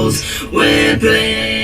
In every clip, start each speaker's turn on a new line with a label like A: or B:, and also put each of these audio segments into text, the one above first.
A: knows we're playing.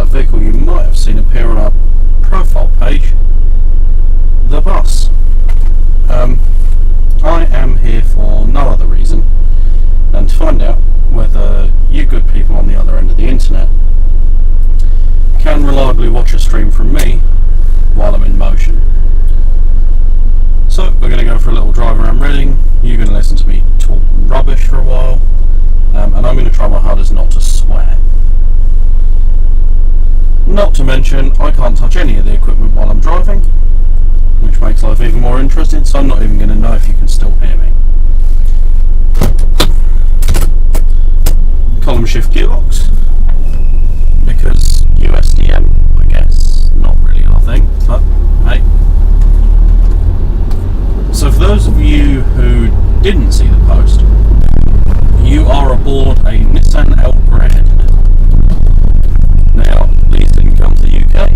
A: Vehicle you might have seen appear on our profile page, the bus. I am here for no other reason than to find out whether you good people on the other end of the internet can reliably watch a stream from me while I'm in motion. So we're going to go for a little drive around Reading. You're going to listen to me talk rubbish for a while, and I'm going to try my hardest not to swear. Not to mention, I can't touch any of the equipment while I'm driving, which makes life even more interesting, so I'm not even going to know if you can still hear me. Column shift gearbox, because USDM, I guess, not really our thing, but hey. So for those of you who didn't see the post, you are aboard a Nissan Elgrand. Now, these didn't come to the UK.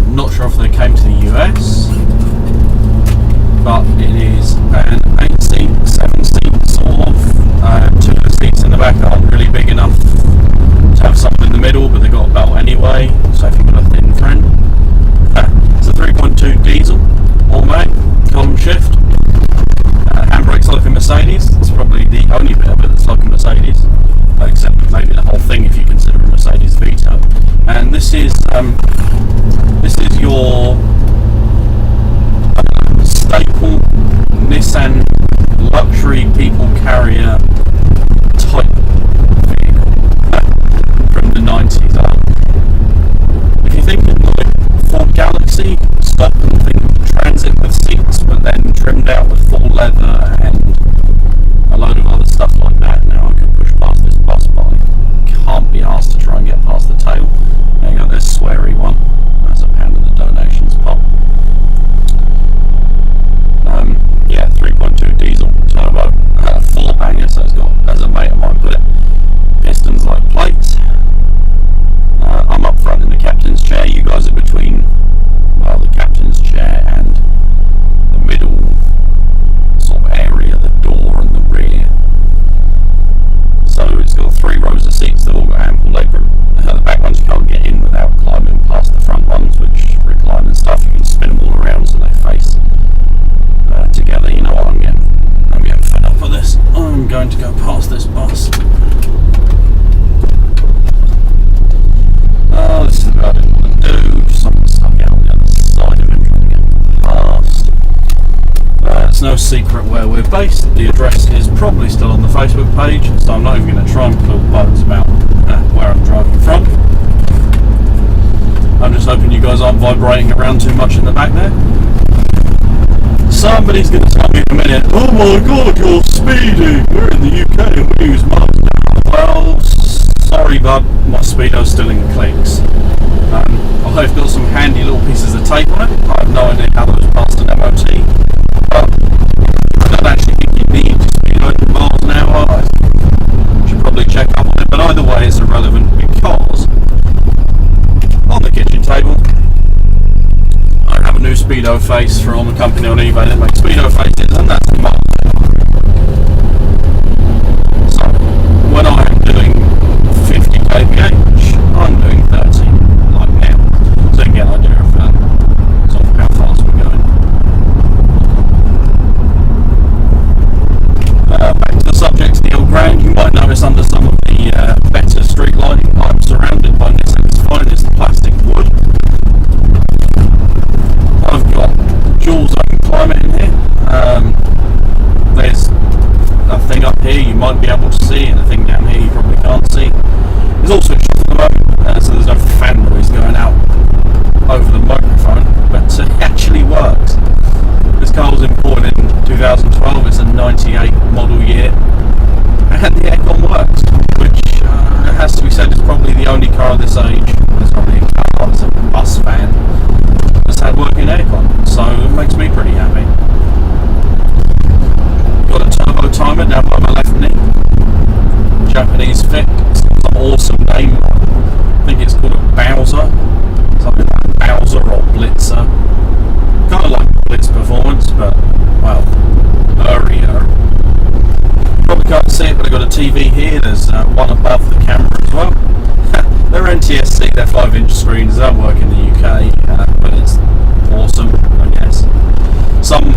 A: Not sure if they came to the US, but it is an 8-seat, 7-seat sort of. 2 of the seats in the back aren't really big enough to have someone in the middle, but they've got a belt anyway, so if you've got a thin friend. It's a 3.2 diesel, automatic, column shift. Handbrake's like a Mercedes. It's probably the only bit of it that's like a Mercedes, except maybe the whole thing if you consider a Mercedes Vito. And this is your staple Nissan luxury people carrier type vehicle from the 90s. If you think of like Ford Galaxy, stop and think of Transit with seats, but then trimmed out with full leather and a load of other stuff like that. Now I can push past this bus, but I can't be asked to try and get past the tail. There you go, there's sweary one. That's a pound of the donations pop. Yeah, 3.2 diesel turbo, 4-banger, so it's got, as a mate of mine put it, pistons like plates. I'm up front in the captain's chair, you guys are between, well, the captain's chair and the middle sort of area, the door and the rear. So it's got 3 rows of seats, they've all got ample legroom. The back ones you can't get in without climbing past the front ones, which recline and stuff, you can spin them all around so they face together. You know what I'm getting. I'm getting fed up with this. I'm going to go past this bus. Oh, this is about it. What to do. Just something stuck out on the other side of it, trying to get past. It's no secret where we're based. The address is probably still on the Facebook page, so I'm not even going to try and pull bugs about where I'm driving from. I'm just hoping you guys aren't vibrating around too much in the back there. Somebody's going to tell me in a minute, oh my god, you're speeding, we're in the UK and we use miles. Well, sorry bud, my speedo's still in clicks. I've got some handy little pieces of tape on it. I have no idea how those passed an MOT, but I don't actually think you need speedo in miles an hour. I should probably check up on it, but either way it's irrelevant because on the kitchen table I have a new speedo face from a company on eBay that makes speedo faces, and that's in miles. So when I am doing 50 kph, I'm doing 30 like now. So you get an idea of sort of how fast we're going. Back to the subject of the old ground, you might notice under some of the better street lighting I'm surrounded by Nissan's finest plastic wood. I've got dual zone climate in here. There's a thing up here you might be able to see, and a thing down here you probably can't see. There's also a shot at the moment, so there's no fan noise going out over the microphone, but it actually works. This car was imported in 2012, it's a 98 model year, and the aircon works, which has to be said is probably the only car of this age, there's probably a car, there's a bus van, that's had working aircon, so it makes me pretty happy. Got a turbo timer down by my left knee, Japanese fit, it's got an awesome name, I think it's called a Bowser, something like Bowser or Blitzer, kind of like Blitz Performance, but well, earlier. Probably can't see it, but I've got a TV here, there's one above the camera as well. They're NTSC, they're 5-inch screens, they don't work in the UK, but it's awesome, I guess. Some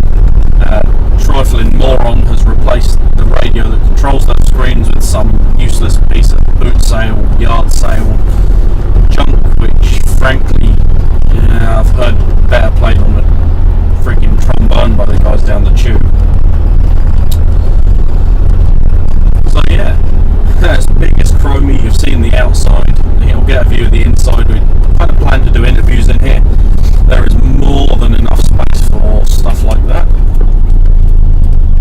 A: trifling moron has replaced the radio that controls those screens with some useless piece of boot sale, yard sale junk, which frankly I've heard better played on the freaking trombone by the guys down the tube. So yeah, as big as Chromie, you've seen the outside, you'll get a view of the inside. We kind of plan to do interviews in here. There is more than enough space for stuff like that.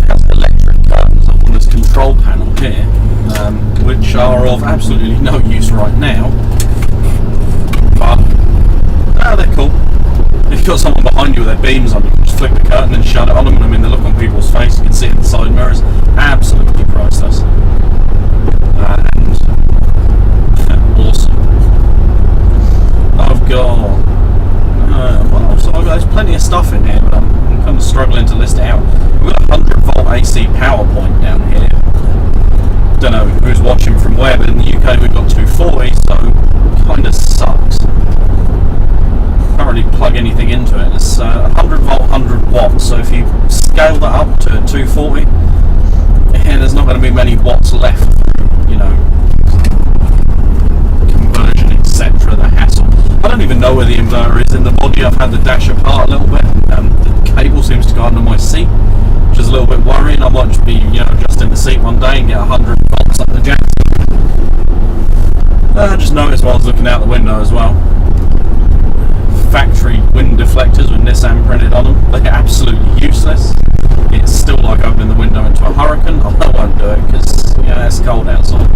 A: It has electric curtains up on this control panel here, which are of absolutely no use right now, but they're cool. If you've got someone behind you with their beams on, you can just flick the curtain and shut it on them, and I mean the look on people's face, you can see it in the side mirrors, absolutely priceless. And awesome. I've got there's plenty of stuff in here, but I'm kind of struggling to list it out. We've got a 100 volt AC power point down here. Don't know who's watching from where, but in the UK we've got 240, so it kind of sucks. Can't really plug anything into it. It's 100 volt, 100 watts, so if you scale that up to 240, yeah, there's not going to be many watts left, you know, conversion, etc., the hassle. I don't even know where the inverter is in the body. I've had the dash apart a little bit, the cable seems to go under my seat, which is a little bit worrying. I might just be, you know, just in the seat one day and get 100 volts up the jack. I just noticed while I was looking out the window as well, factory wind deflectors with Nissan printed on them, they're absolutely useless. It's still like opening the window into a hurricane. I won't do it because, yeah, it's cold outside.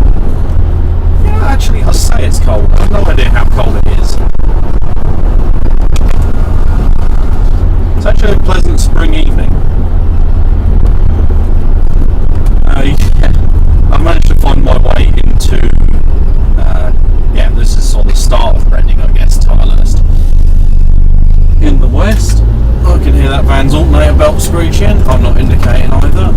A: Yeah, actually, I say it's cold. I have no idea how cold it is. It's actually a pleasant spring evening. I've managed to find my way into, this is sort of the start of Reading, I guess, Thailand. In the west, I can hear that Van's alternator belt screeching. I'm not indicating either.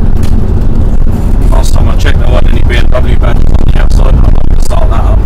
A: Last time I checked, there weren't any BMW badges on the outside, but I'm not going to start that up.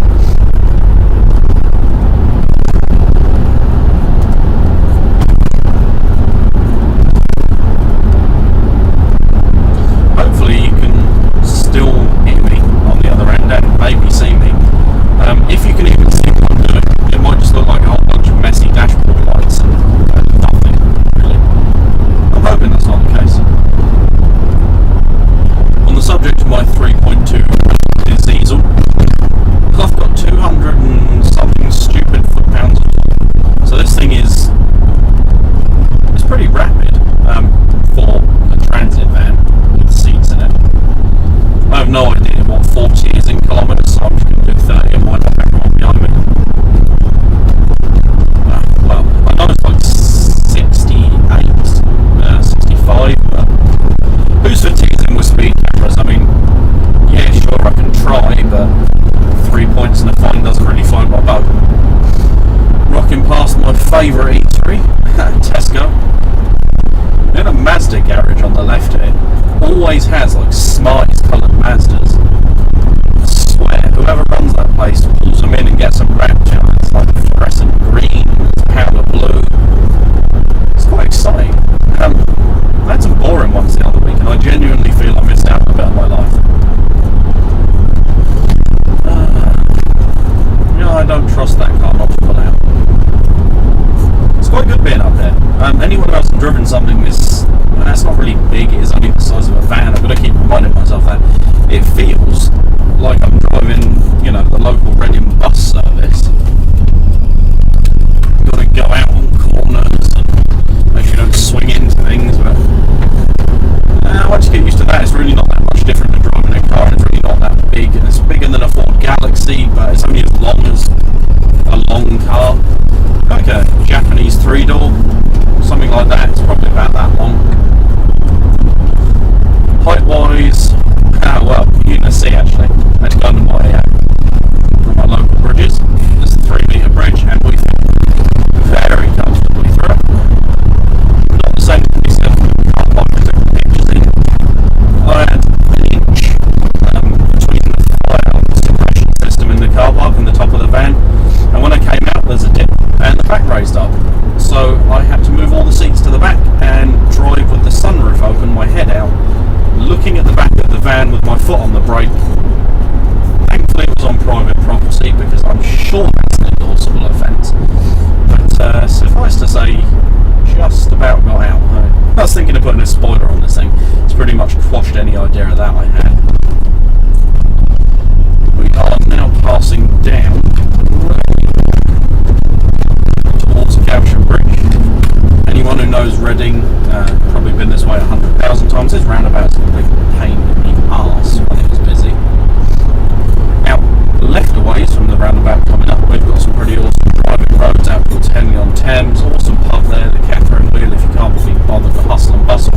A: don't trust that car not to pull out. It's quite good being up there. Anyone else has driven something this, that's not really big, it is only the size of a van. I've got to keep reminding myself that it feels like I'm driving, you know, the local Reading bus service. You've got to go out on corners and make sure you don't swing into things, but once you get used to that, it's really not that much different than driving a car. It's really not that big. It's bigger than a Ford Galaxy, but it's only as long as a long car. Like a Japanese 3-door, something like that. It's probably about that long. Height-wise, well, you can see actually. I had to go under my local bridges. There's a 3-metre bridge, and we fit very comfortably through it. Not the same to be said for the car park I took the pictures in. I had an inch between the fire suppression system in the car park and the top of the van, and when I came out there's a dip and the back raised up, so I had to move all the seats to the back and drive with the sunroof open, my head out, looking at the back of the van with my foot on the brake. Thankfully it was on private property, because I'm sure that's an endorsable offence, but suffice to say, just about got out. I was thinking of putting a spoiler on this thing. It's pretty much quashed any idea of that I had. We are now passing down towards Gowsham Bridge. Anyone who knows Reading, probably been this way 100,000 times. This roundabout's a complete pain in the arse when it was busy. Out left a ways from the roundabout coming up, we've got some pretty awesome driving roads out towards Henley on Thames. Awesome pub there, the Catherine Wheel, if you can't be bothered to hustle and bustle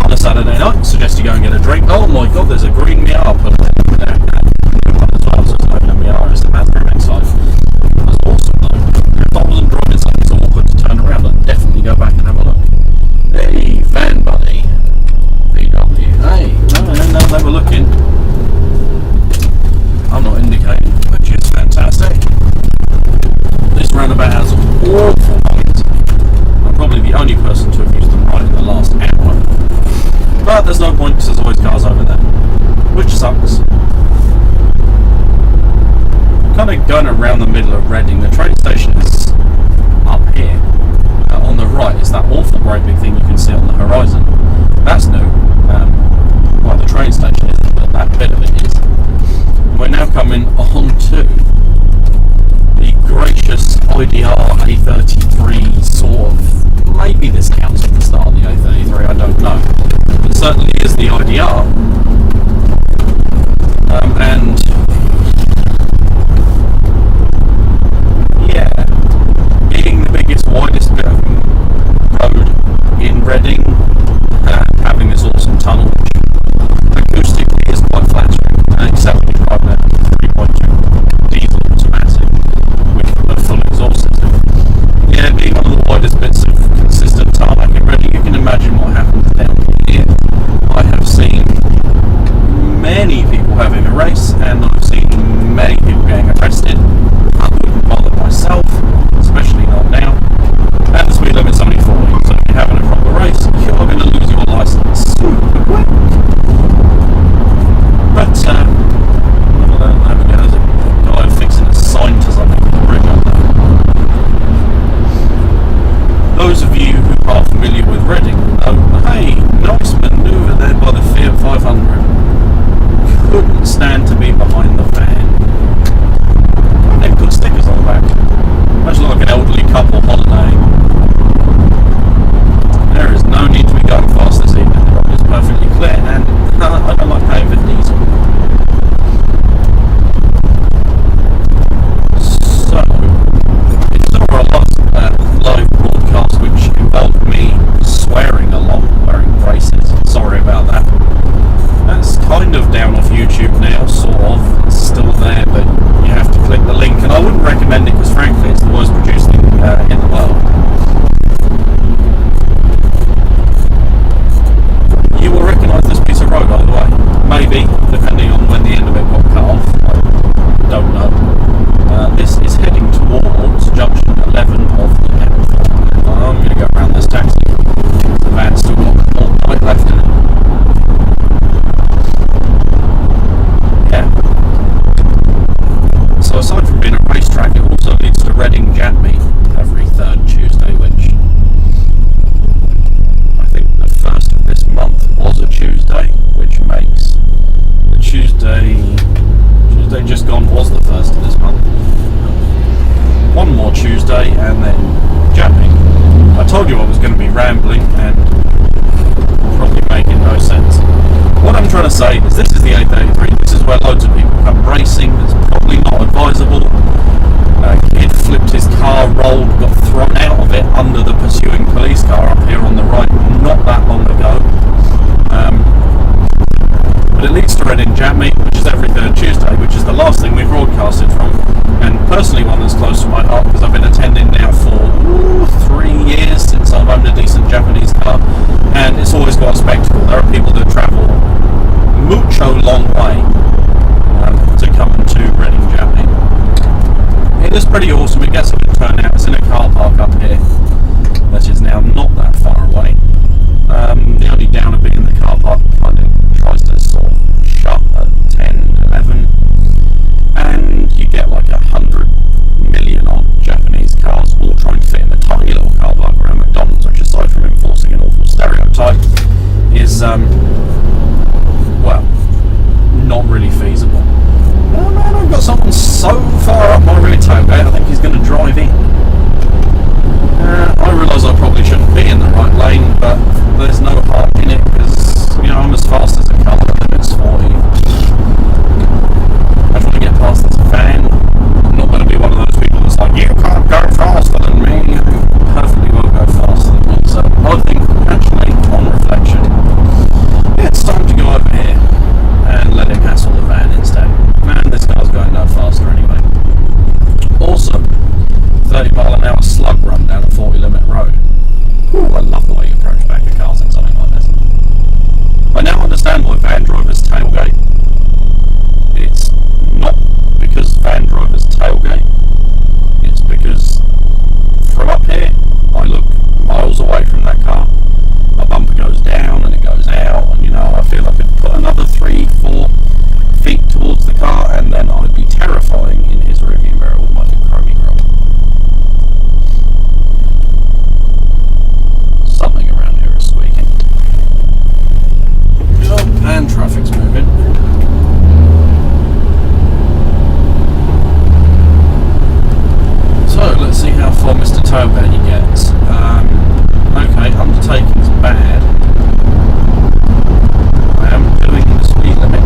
A: on a Saturday night. Suggest you go and get a drink. Oh my god, there's a green Miata put there. As well, so it's no Miata, it's the Mazda MX-5. That's awesome though. If I wasn't driving something so awkward to turn around, I'd definitely go back and have a look. Hey, van buddy. VW. Hey, no, they were looking. I'm not indicating, which is fantastic. This roundabout has awful lights. I'm probably the only person to have used them right in the last hour. But there's no point because there's always cars over there, which sucks. Kind of going around the middle of Reading. The train station is up here. On the right is that awful great big thing you can see on the horizon. That's new. Well, the train station isn't, but that bit of it is. We're now coming on to the gracious IDR A33 sort of. Maybe this counts at the start of the A33, I don't know. It certainly is the IDR. And yeah, being the biggest, widest bit of road in Reading, having this awesome tunnel, which acoustically is quite flattering, except when you're driving a 3.2 diesel automatic with a full exhaust system. Yeah, being one of the widest bits of consistent tarmac in Reading, you can imagine what happens down here. I have seen many people having a race, and I Tuesday and then Japanese. I told you I was going to be rambling and probably making no sense. What I'm trying to say is this is the 833. This is where loads of people come racing. It's probably not advisable. A kid flipped his car, rolled, got thrown out of it under the pursuing police car up here on the right not that long ago. But it leads to Reading Jam Meet, which is every third Tuesday, which is the last thing we've broadcasted from, and personally one that's close to my heart because I've been attending now for 3 years since I've owned a decent Japanese car, and it's always got a spectacle. There are people that travel mucho long way to come to Reading Jam Meet. It is pretty awesome. It gets a good turnout. It's in a car park up here that is now not that far away. The only downer being in the car park kind of tries to sort of shut at 10, 11, and you get like 100 million odd Japanese cars all trying to fit in a tiny little car park around McDonald's, which aside from enforcing an awful stereotype is well, not really feasible. Oh man, I've got someone so far up my rear tailgate I think he's going to drive in. I realise I probably shouldn't be in the right lane, but there's no harm in it because, you know, I'm as fast as a car, the limit's 40. I want to get past this van. I'm not going to be one of those people that's like, you can't go faster than me. You perfectly well go faster than me. So I think, actually, on reflection, it's time to go over here and let him hassle the van instead. Man, this car's going no faster anyway. Also, 30 mile an hour slug run down a 40 limit road. Ooh, I love the way you approach back of cars in something like this. I now understand why van drivers tailgate. It's not because van drivers tailgate. It's because from up here, I look miles away from that car. My bumper goes down and it goes out, and you know, I feel I could put another 3-4 feet towards the car and then I'd be terrifying in his rearview mirror with my big chromey chrome. Something around here is squeaking. Oh, and traffic's moving. So let's see how far Mr. Tailgate gets. Okay, undertaking's bad. I am doing the speed limit,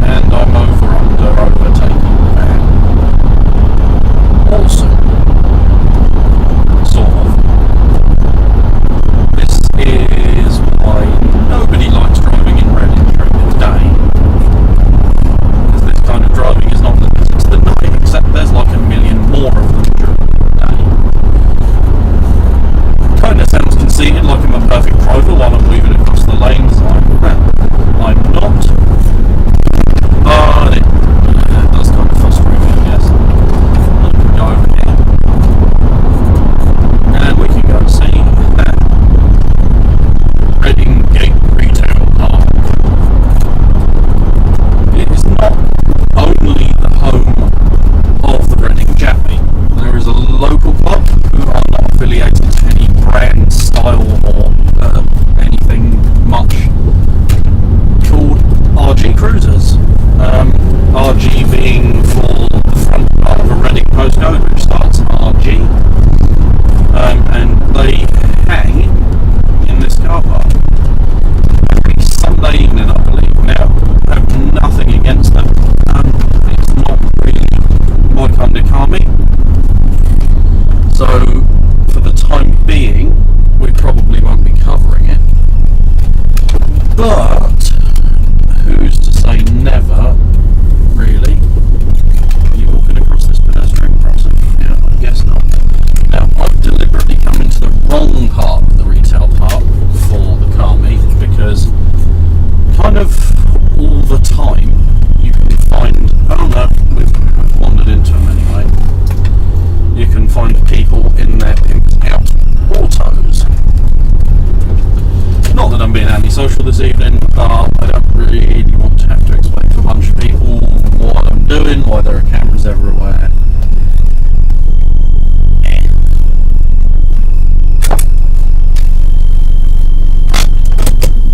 A: and I'm overtaking the van. Also, sort of. This is why nobody likes driving in Reading during the day, because this kind of driving is not limited to the night, except there's like a million more of them during the day. Kind of sounds conceited, like I'm a perfect driver while I'm moving across the lanes. I'm not. But it does kind of frustrate me, I guess. We can go over here. And we can go and see Reading Gate Retail Park. It is not only the home of the Reading Jam Meet. There is a local club who are not affiliated to any brand, style, or anything much, called RG Cruisers. RG being for the front part of a Reading postcode, which starts RG, and they hang in this car park every Sunday evening, I believe. Now, I have nothing against them. It's not really my kind of car meet. So, for the time being, we probably won't be covering it. But who's to say never, really? Are you walking across this pedestrian crossing? Yeah, I guess not. Now, I've deliberately come into the wrong part of the retail park for the car meet because kind of all the time you can find, I don't know, we've wandered into them anyway, you can find people in their pimped out autos. Not that I'm being antisocial this evening, but I don't really want to have to explain to a bunch of people what I'm doing, why there are cameras everywhere.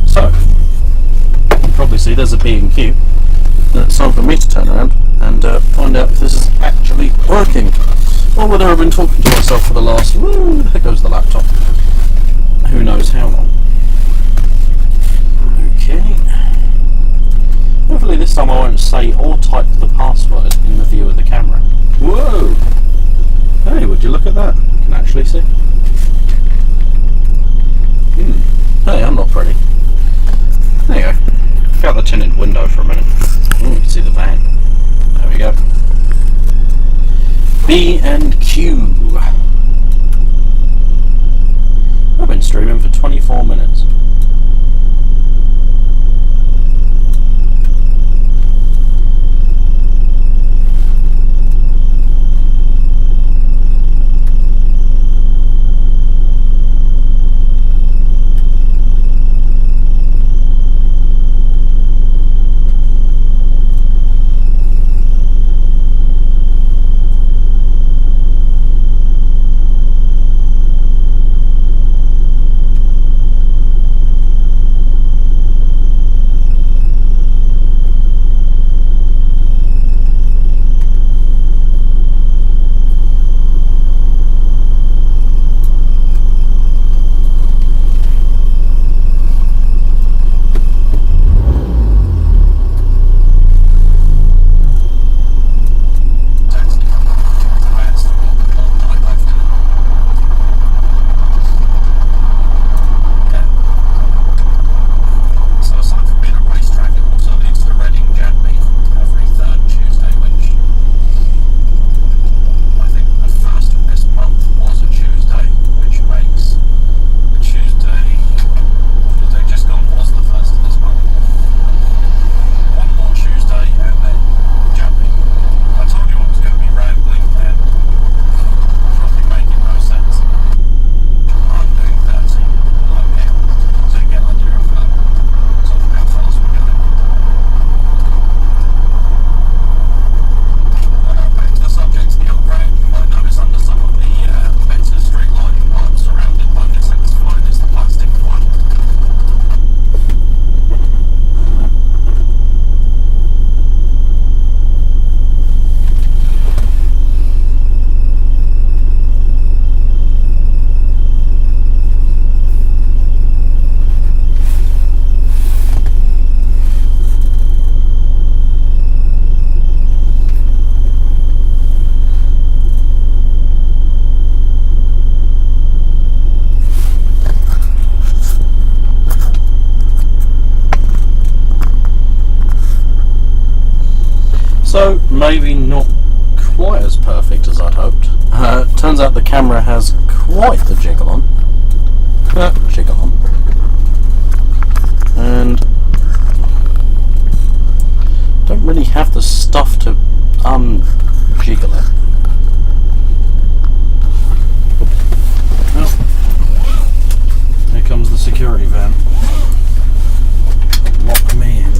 A: So, you can probably see there's a B&Q. It's time for me to turn around and find out if this is actually working.
B: or whether I've been talking to myself for the last, there goes the laptop, who knows how long. Okay. Hopefully this time I won't say or type the password in the view of the camera. Whoa! Hey, would you look at that? You can actually see. Hey, I'm not pretty. There you go. Check out the tinted window for a minute. Ooh, you can see the van. There we go. B and Q. I've been streaming for 24 minutes. So, maybe not quite as perfect as I'd hoped. Turns out the camera has quite the jiggle on. Jiggle on. And don't really have the stuff to unjiggle it. Well, here comes the security van. Lock me in.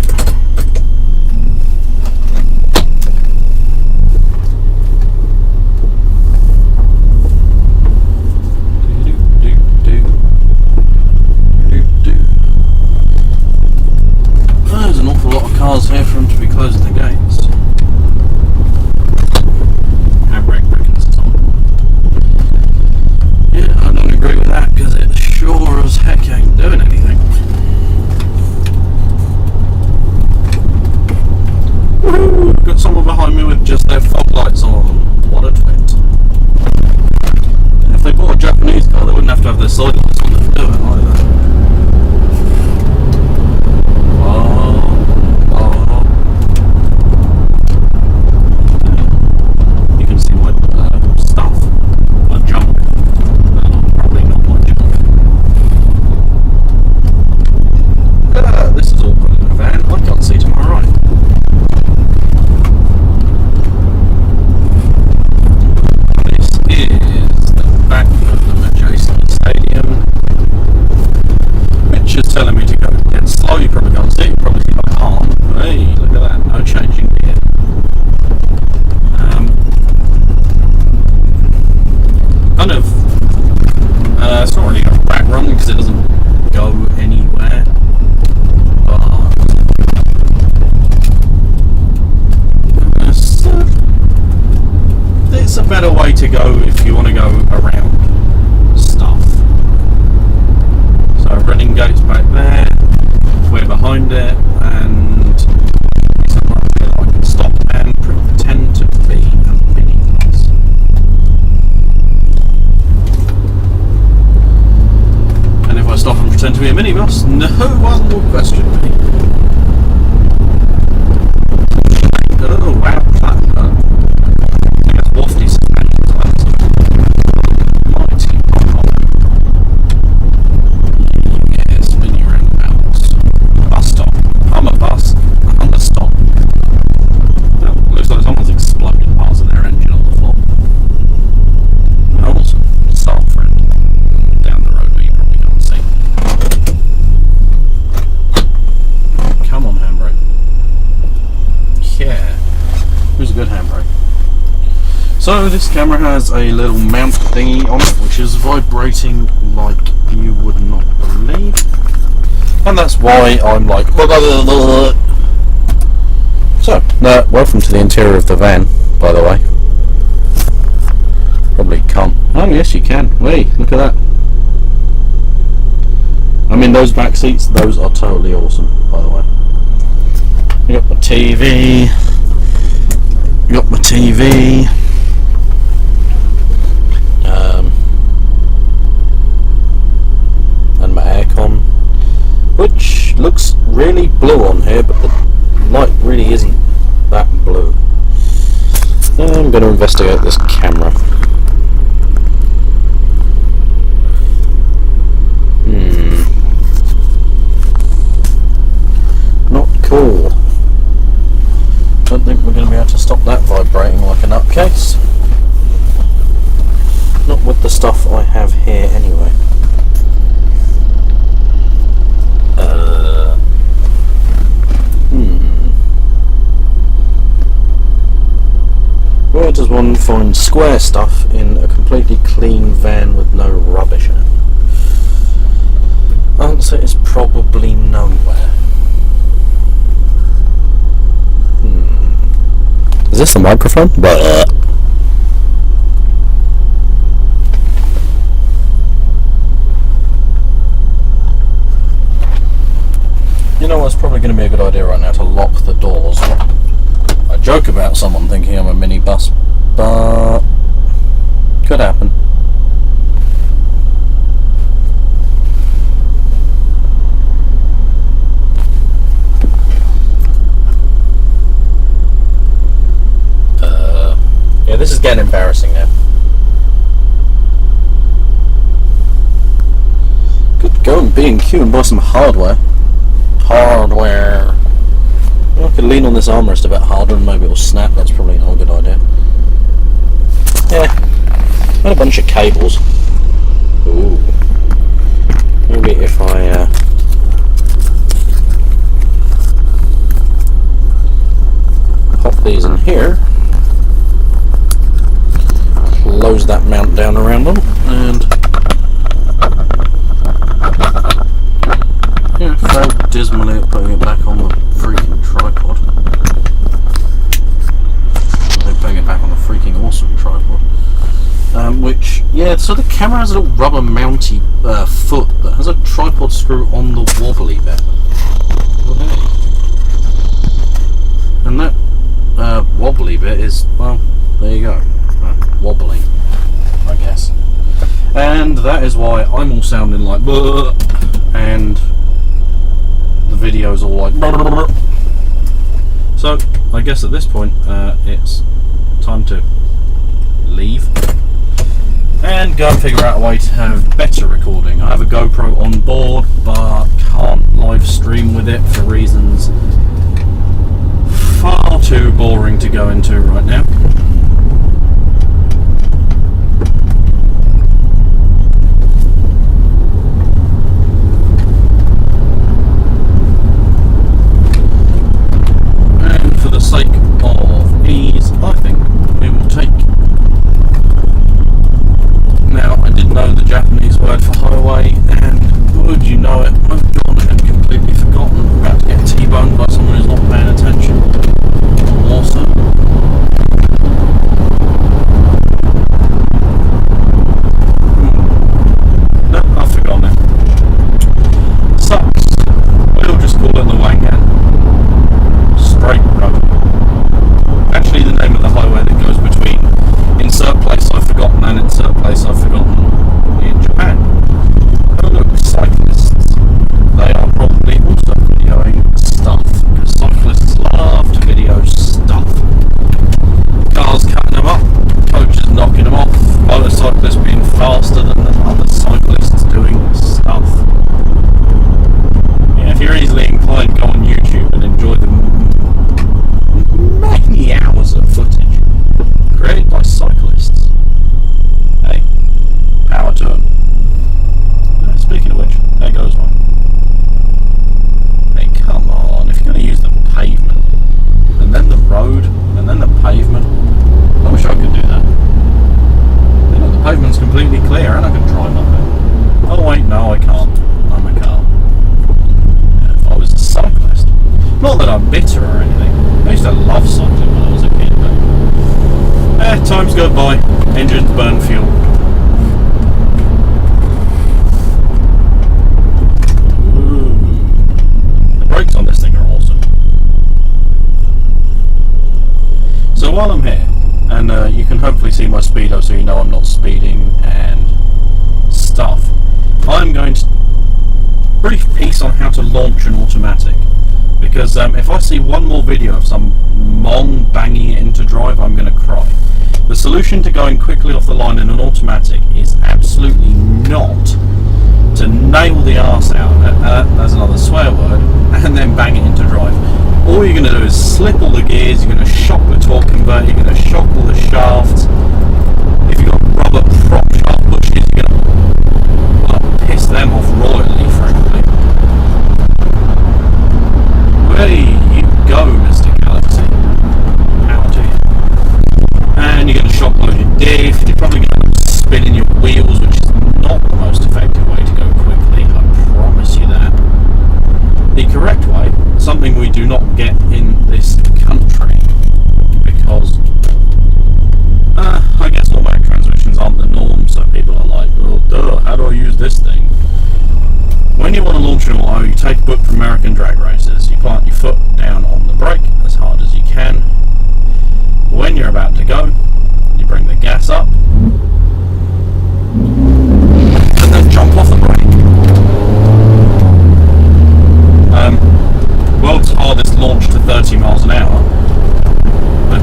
B: There's an awful lot of cars here for him to be closing the gates. Handbrake brackets on. Yeah, I don't agree with that because it sure as heck ain't doing anything. Woohoo! Got someone behind me with just their fog lights on. What a twit. If they bought a Japanese car, they wouldn't have to have their side lights on to do it either. Stadium. better way to go if you want to go around stuff. So running gates back there, we're behind it, and somewhere where I can stop and pretend to be a minibus. And if I stop and pretend to be a minibus, no one will question me. Oh wow, that hurt. I think that's wafty suspension. Mighty yes, mini roundabouts. Bus stop. I'm a bus. I'm a stop. Oh, looks like someone's exploded parts of their engine on the floor. Oh, awesome. Staff friend down the road where you probably can't see. Come on, handbrake. Yeah. Who's a good handbrake? So this camera has a little mount thingy on it which is vibrating like you would not believe, and that's why I'm like so welcome to the interior of the van, by the way. Probably can't. Oh yes you can. Wait, look at that. I mean those back seats, those are totally awesome, by the way. You got my TV. Got my TV, and my aircon, which looks really blue on here, but the light really isn't that blue. I'm going to investigate this camera. Not cool. Don't think we're going to be able to stop that vibrating like a nutcase. Not with the stuff I have here anyway. Where does one find square stuff in a completely clean van with no rubbish in it? Answer is probably nowhere. Is this the microphone? You know what's probably going to be a good idea right now to lock the doors. I joke about someone thinking I'm a minibus, but could happen. Yeah, this is getting embarrassing now. Could go and B&Q and buy some hardware. Hardware. Well, I could lean on this armrest a bit harder and maybe it'll snap. That's probably not a good idea. Yeah. And a bunch of cables. Ooh. Maybe if I pop these in here. Close that mount down around them, and yeah, failed dismally at putting it back on the freaking tripod. They're putting it back on the freaking awesome tripod. Which, yeah, so the camera has a little rubber mounty foot that has a tripod screw on the wobbly bit. And that wobbly bit is, well, there you go. Wobbly, I guess, and that is why I'm all sounding like bleh, and the video's all like bleh. So I guess at this point it's time to leave and go and figure out a way to have better recording. I have a GoPro on board but can't live stream with it for reasons far too boring to go into right now. Goodbye. Engines burn fuel. Ooh. The brakes on this thing are awesome. So while I'm here, and you can hopefully see my speedo so you know I'm not speeding and stuff, I'm going to brief piece on how to launch an automatic, because if I see one more video of some mong banging it into drive, I'm going to cry. The solution to going quickly off the line in an automatic is absolutely not to nail the arse out, that's another swear word, and then bang it into drive. All you're going to do is slip all the gears, you're going to shock the torque converter, you're going to shock all the shafts. If you've got rubber prop shaft bushes, you're going to piss them off royally, frankly. Where you go, Mr. Galaxy. Howdy. And you're going to shock load your diff, you're probably going to spin in your wheels, which is not the most effective way to go quickly, I promise you that. The correct way, something we do not get in this country, because I guess automatic transmissions aren't the norm, so people are like, oh duh, how do I use this thing? When you want to launch an auto, you take a book from American drag races, you plant your foot down on the brake as hard as you can. When you're about to go, you bring the gas up, and then jump off the brake. World's hardest launch to 30 miles an hour, but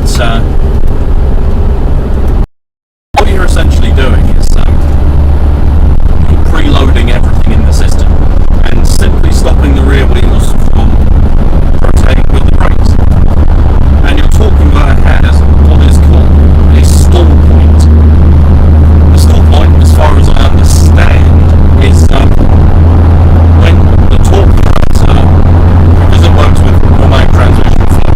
B: what you're essentially doing is preloading everything in the system and simply stopping the rear wheels from rotating with the brakes. And your torque converter has what is called a stall point. The stall point, as far as I understand, is when the torque converter, because it works with automatic transmission flow,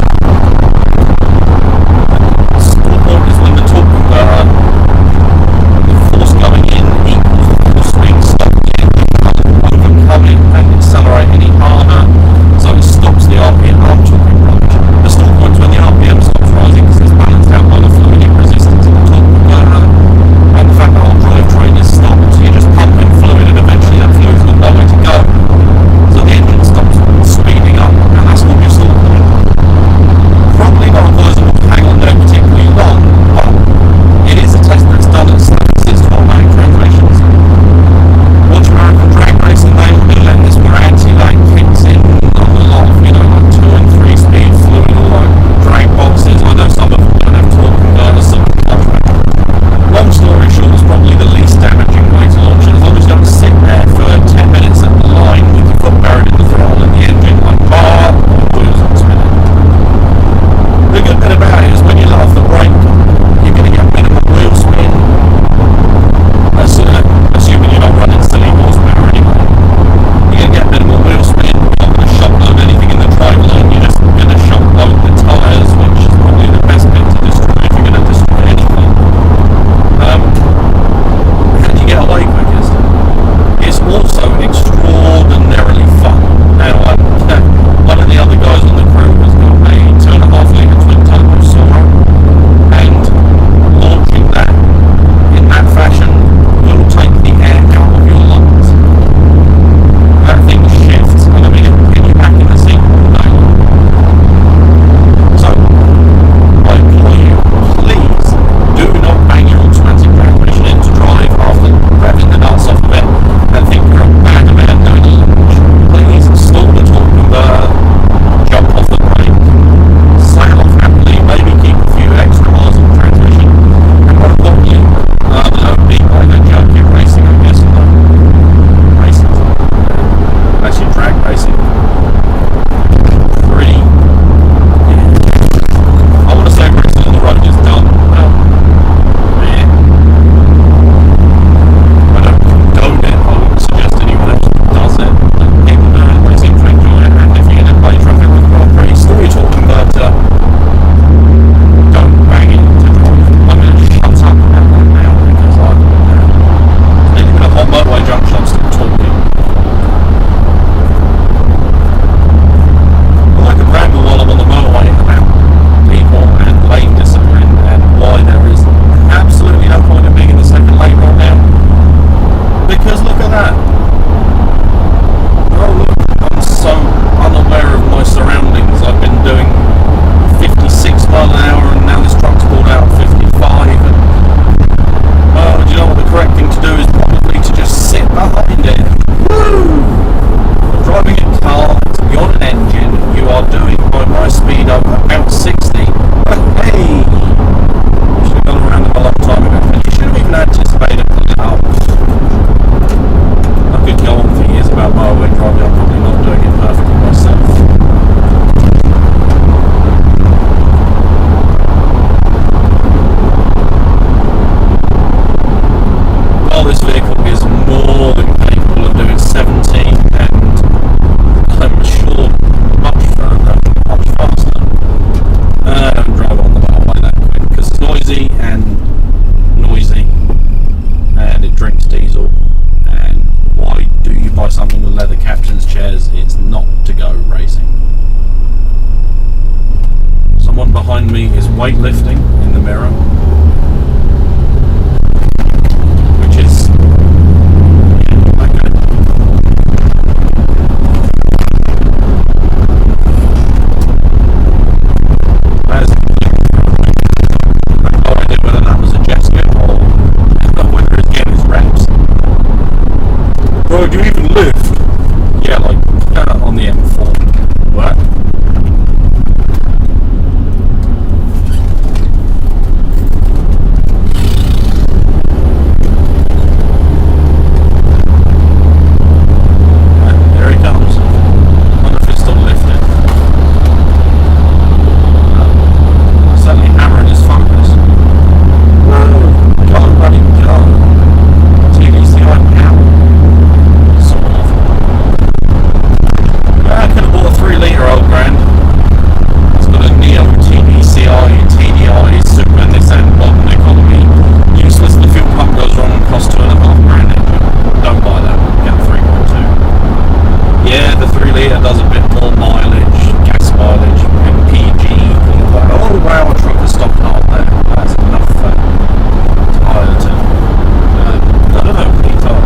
B: weightlifting in the mirror, which is okay. That is no idea whether that was a gesture or whether it's getting his reps. Bro, do you even lift? Yeah, like on the M4. What? There he comes. I wonder if he's still lifting. Suddenly hammering his focus. Whoa, go, buddy, go. TVCI now. Sort of. I could have bought a 3 litre old grand. It's got a Neo TVCI, TDI, Super Nissan modern economy. Useless, the fuel pump goes wrong and costs £2.5 grand. Don't buy that. Get a 3.2. Yeah, the 3 litre does a bit more mileage, gas mileage, MPG. Like, oh wow, a truck has stopped out there. That's enough tyre to, I don't know, retard.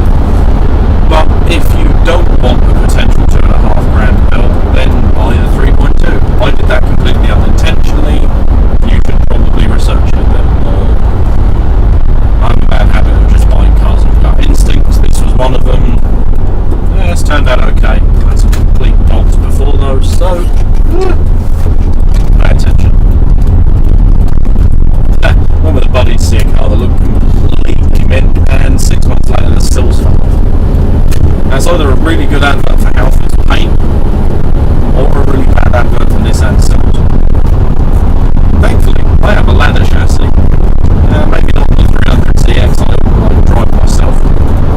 B: But if you don't want the potential £2.5 grand bill, then buy the 3.2. I did that completely unintentionally. You should probably research it a bit more. I have a bad habit of just buying cars with gut instincts. This was one of them. Yeah, it's turned out okay. I had some complete dogs before those, so pay attention. One with a buddy to see a car that looked completely mint, and 6 months later the sills fell off. That's either a really good advert for Halfords paint or a really bad advert for Nissan sills. Thankfully, I have a ladder chassis. Maybe not the 300CX, I drive myself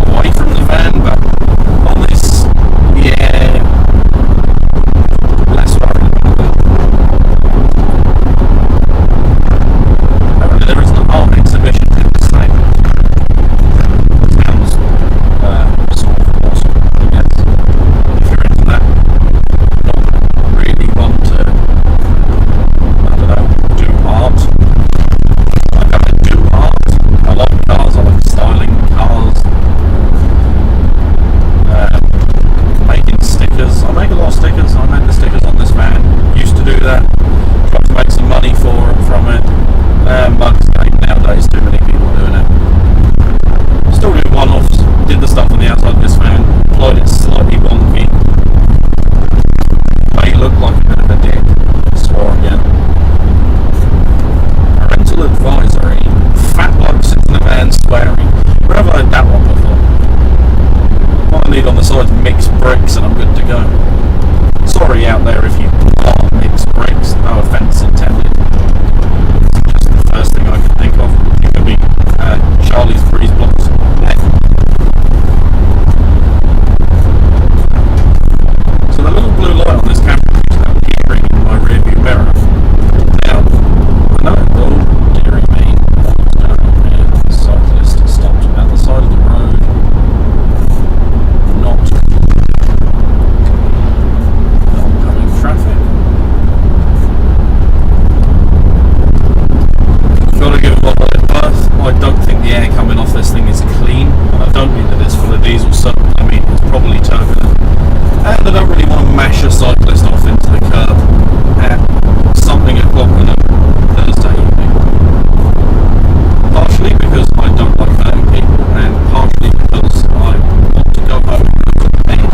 B: away from the van, but on this, yeah, less worried about that. Apparently there isn't an art exhibition in the same. Sounds sort of awesome, I guess, if you're into that. Not really want to, I don't know, do art. I don't do art. I like cars, I like styling cars. Making stickers. I make a lot of stickers. I made the stickers on this van. Used to do that. Tried to make some money from it. But nowadays too many people doing it. Still do one-offs. Did the stuff on the outside of this van. Applied it slightly wonky. May look like a bit of a dick. Swore again. Parental advisory. Fat bloke sitting in the van swearing. Where have I heard that one before? What I need on the sides mixed bricks and I'm good to go. Sorry out there if you are mixed bricks, no offence intended. It's just the first thing I can think of. It could be Charlie's Breeze blocks. So the little blue light on this camera is now appearing in my rearview mirror. Now, I know, oh dearie me, what's going on here? The cyclist stopped at the side of the road. Not oncoming traffic. Gotta give it one at birth. I don't think the air coming off this thing is clean, and I don't mean that it's full of diesel soot. I mean it's probably turbulent. And I don't really want to mash a cyclist off into the curb at something o'clock on a Thursday evening. Partially because I don't like hurting people, and partially because I want to go home and look at the bed.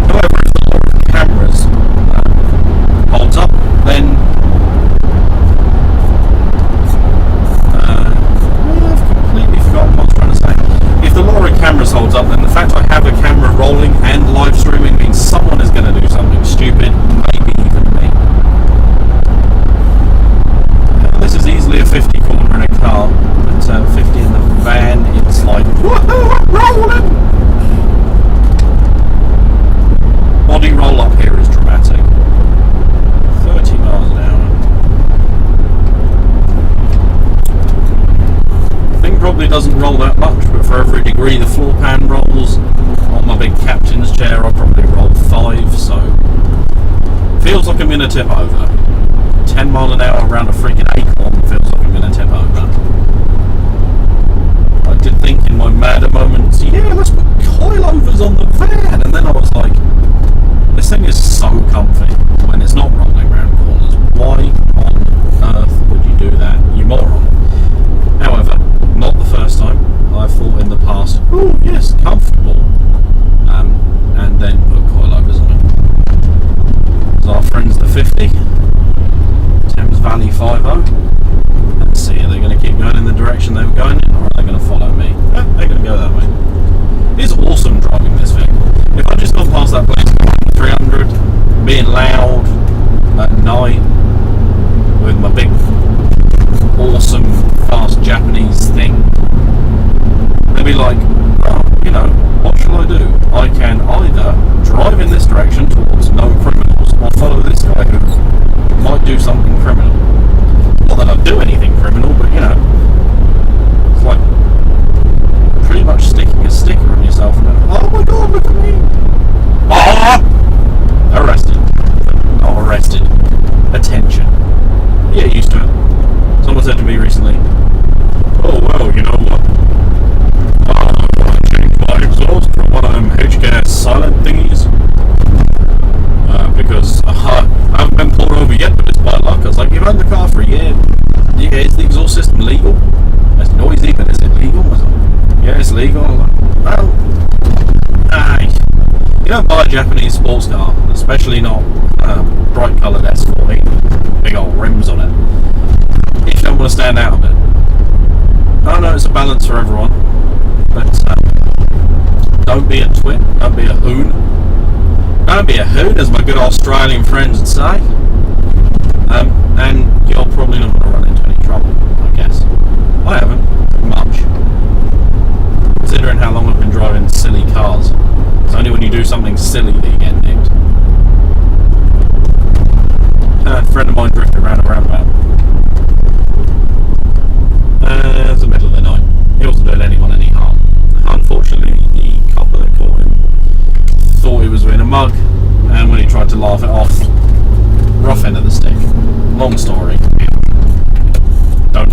B: However, if the law of cameras holds up, then I've completely forgotten what I was trying to say. If the law of cameras holds up, then the fact I have a camera rolling and live streaming means someone is going to do something stupid, maybe even me. This is easily a 50 corner in a car, but 50 in the van, it's like, woohoo, I'm rolling! Body roll up here is dramatic. 30 miles an hour. Thing probably doesn't roll that much, but for every degree the floor pan rolls on my big captain's chair, I'll probably roll 5, so Feels like I'm gonna tip over. 10 mile an hour around a freaking acorn feels like I'm gonna tip over. I did think in my madder moments, yeah, let's put coilovers on the van, and then I was like, this thing is so comfy when it's not rolling around corners. Why on earth would you do that, you moron? However, not the first time. I've thought in the past, oh yes, comfortable, and then put coilovers on it. As our friends the 50, Thames Valley 50. Let's see, are they going to keep going in the direction they were going in, or are they going to follow me? Yeah, they're going to go that way. It's awesome driving this thing. If I'd just gone past that place 300, being loud at night with my big, awesome, fast Japanese thing, they'd be like, oh, you know, what shall I do? I can either drive in this direction towards no criminals, or follow this guy who might do something criminal. Not that I'd do anything criminal, but you know, it's like pretty much sticking a sticker on yourself and going, oh my god, look at me! Ah! Arrested. Not arrested. Attention. Yeah, used to it. Someone said to me recently, oh well, you know what? I changed my exhaust from one of them HKS silent thingies. Because I haven't been pulled over yet, but it's my luck. I was like, you've had the car for a year. Yeah, is the exhaust system legal? It's noisy, but is it legal? I was like, yeah, it's legal. I was like, well, you don't buy a Japanese sports car, especially not bright coloured S40, big old rims on it, if you don't want to stand out a bit. I know it's a balance for everyone, but don't be a twit, don't be a hoon. Don't be a hoon, as my good Australian friends would say. And you're probably not going to run into any trouble, I guess. I haven't, much. Considering how long I've been driving silly cars. It's only when you do something silly that you get nicked. A friend of mine drifted around a roundabout. It's the middle of the night. He wasn't doing anyone any harm. Unfortunately, the copper that caught him thought he was in a mug, and when he tried to laugh it off, rough end of the stick. Long story. Don't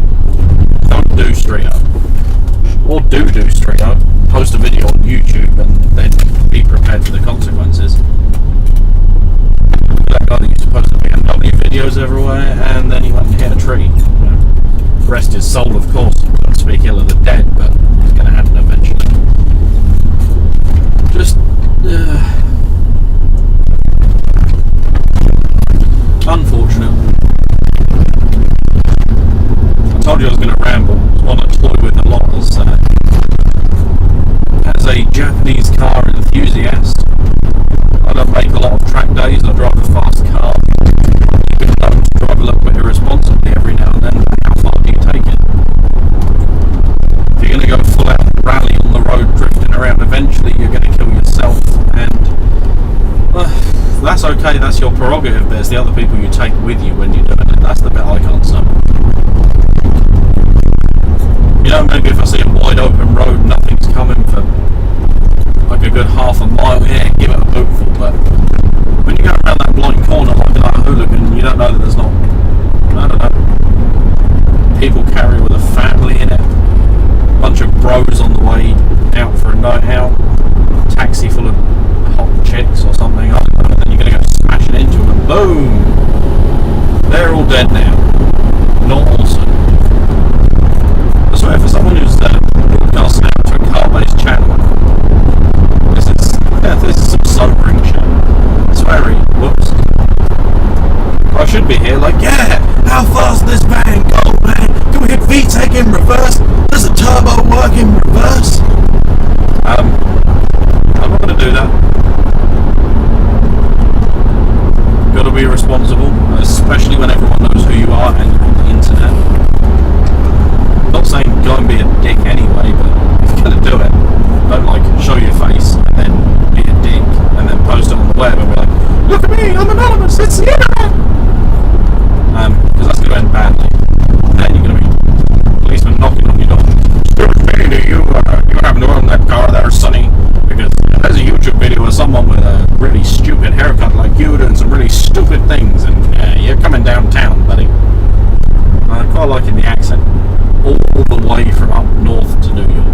B: do Strio. Or do Strio. Post a video on YouTube and then be prepared for the consequences. That guy that used to post the BMW videos everywhere, and then he went and hit a tree. You know, rest his soul, of course. Don't speak ill of the dead, but it's going to happen eventually. Just unfortunate. I told you I was going to ramble. It's one I toy with a lot as a Japanese car enthusiast. I don't make a lot of track days. I drive a fast car. Even though to drive a little bit irresponsibly every now and then. How far do you take it? If you're going to go full out rally on the road drifting around, eventually you're going to kill yourself, and that's okay, that's your prerogative, but it's the other people you take with you when you're doing it. That's the bit I can't stop. You know, maybe if I see a wide open road, nothing's coming for like a good half a mile, yeah, give it a bootful, but when you go around that blind corner like a hooligan, you don't know that there's not, I don't know, people carry with a family in it, a bunch of bros on the way out for a night out, taxi full of hot chicks or something, I don't know, then you're going to go smashing into them and boom, they're all dead now. Not awesome. I swear, for someone who's broadcasting out to a car-based channel, this is some sobering shit. Sweary, whoops. I should be here like, yeah, how fast this van go, man? Can we hit VTEC in reverse? Does the turbo work in reverse? I'm not going to do that. Got to be responsible, especially when everyone knows who you are and you're on the internet. I'm not saying go and be a dick anyway, but if you're going to do it, don't like show your face and then be a dick and then post it on the web and be like, look at me, I'm anonymous, it's the internet! Because that's going to end badly. Then you're going to be policemen knocking on your door. Excuse me, you happen to own that car there, Sonny? Because there's a YouTube video of someone with a really stupid haircut like you, doing some really stupid things, and you're coming downtown, buddy. I'm quite liking the accent. All the way from up north to New York.